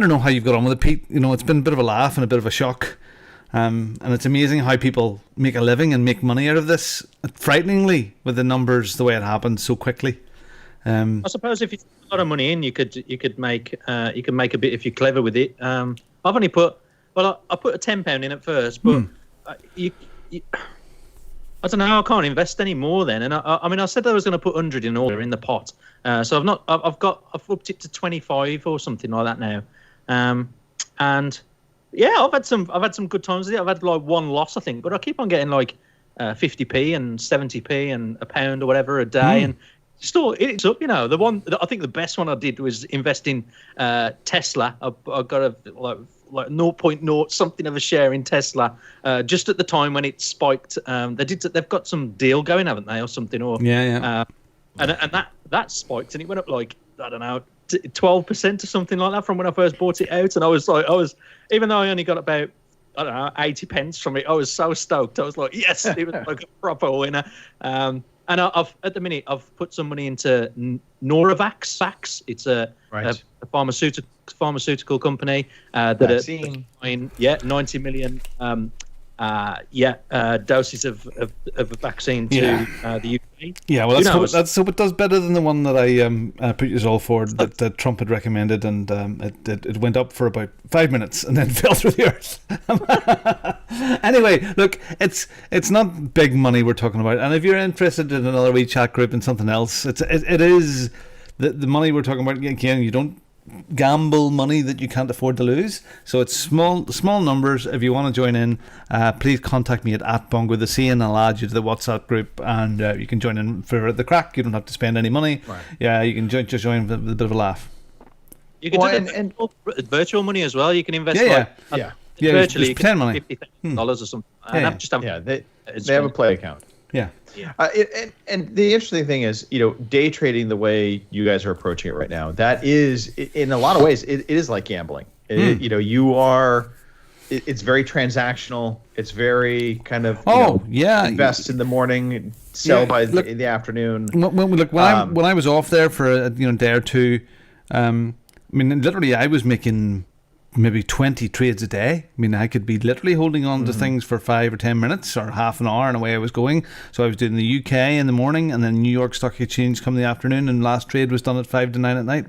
don't know how you've got on with it, Pete. You know, it's been a bit of a laugh and a bit of a shock. And it's amazing how people make a living and make money out of this, frighteningly, with the numbers, the way it happened so quickly. I suppose if you put a lot of money in, you could make a bit if you're clever with it. I've only put I put a £10 in at first, but you I don't know. I can't invest any more then, and I mean I said I was going to put 100 in order in the pot, so I've not. I've upped it to 25 or something like that now, and yeah, I've had some good times with it. I've had like one loss, I think, but I keep on getting like 50p and 70p and a pound or whatever a day, and still it's up. You know, I think the best one I did was invest in Tesla. I got a like 0.0 something of a share in Tesla just at the time when it spiked. They've got some deal going, haven't they, or something? Or and that spiked and it went up like, I don't know, 12% or something like that from when I first bought it out. And I was even though I only got about, I don't know, 80 pence from it, I was so stoked. I was like, yes, it was like a proper winner. And I've at the minute I've put some money into Noravax. It's a pharmaceutical company that are 90 million doses of a vaccine to the UK. Yeah, well, let's hope it does better than the one that I put you all forward that Trump had recommended, and it went up for about 5 minutes and then fell through the earth. Anyway, look, it's not big money we're talking about, and if you're interested in another wee chat group and something else, it is the money we're talking about. Again, you don't gamble money that you can't afford to lose, so it's small numbers. If you want to join in, please contact me at Bongo the Sea, and I'll add you to the WhatsApp group, and you can join in for the crack. You don't have to spend any money. Yeah, you can just join with a bit of a laugh. You can do virtual money as well. You can invest virtually pretend money, $50,000 or something. They have a play account. And the interesting thing is, you know, day trading the way you guys are approaching it right now, that is, in a lot of ways, it is like gambling. You know, it's very transactional. It's very kind of, invest in the morning, sell by the afternoon. When I was off there for a day or two, I mean, literally, I was making maybe 20 trades a day. I mean, I could be literally holding on to things for 5 or 10 minutes or half an hour, and away I was going. So I was doing the UK in the morning, and then New York Stock Exchange come the afternoon, and last trade was done at 5 to 9 at night.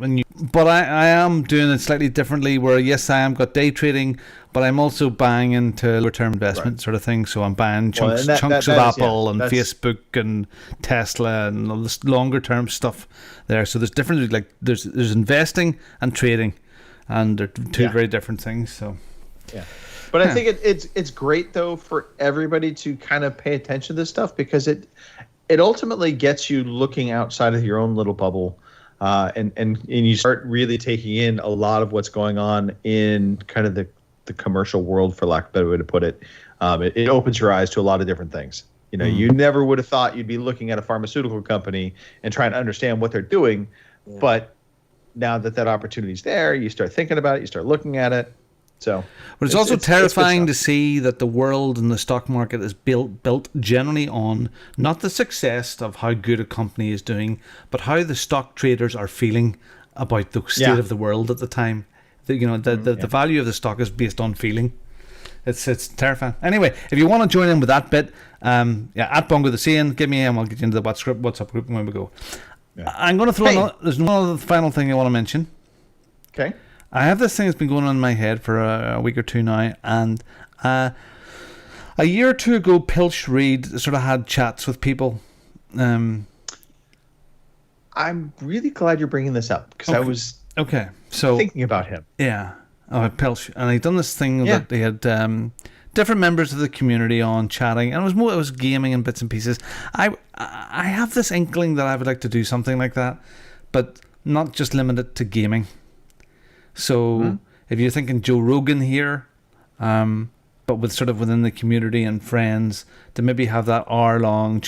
But I am doing it slightly differently, where yes, I am got day trading, but I'm also buying into return investment sort of thing. So I'm buying chunks of Apple and Facebook and Tesla and all this longer term stuff there. So there's different, like there's investing and trading, and they're two very different things. So but I think it's great though for everybody to kind of pay attention to this stuff, because it ultimately gets you looking outside of your own little bubble, and you start really taking in a lot of what's going on in kind of the commercial world, for lack of a better way to put it. It opens your eyes to a lot of different things. You know, you never would have thought you'd be looking at a pharmaceutical company and trying to understand what they're doing, but now that opportunity's there, you start thinking about it, you start looking at it. So, but it's also terrifying to see that the world and the stock market is built generally on not the success of how good a company is doing, but how the stock traders are feeling about the state of the world at the time. The value of the stock is based on feeling. It's terrifying. Anyway, if you want to join in with that bit, at Bongo the Sea, give me and I'll get you into the WhatsApp group when we go. I'm going to throw there's one other final thing I want to mention. Okay. I have this thing that's been going on in my head for a week or two now, and a year or two ago, Pilch Reid sort of had chats with people. I'm really glad you're bringing this up, because I was thinking about him. Yeah. Pilch, and he'd done this thing that they had different members of the community on chatting, and it was gaming and bits and pieces. I have this inkling that I would like to do something like that, but not just limited to gaming. So if you're thinking Joe Rogan here, but with sort of within the community and friends, to maybe have that hour-long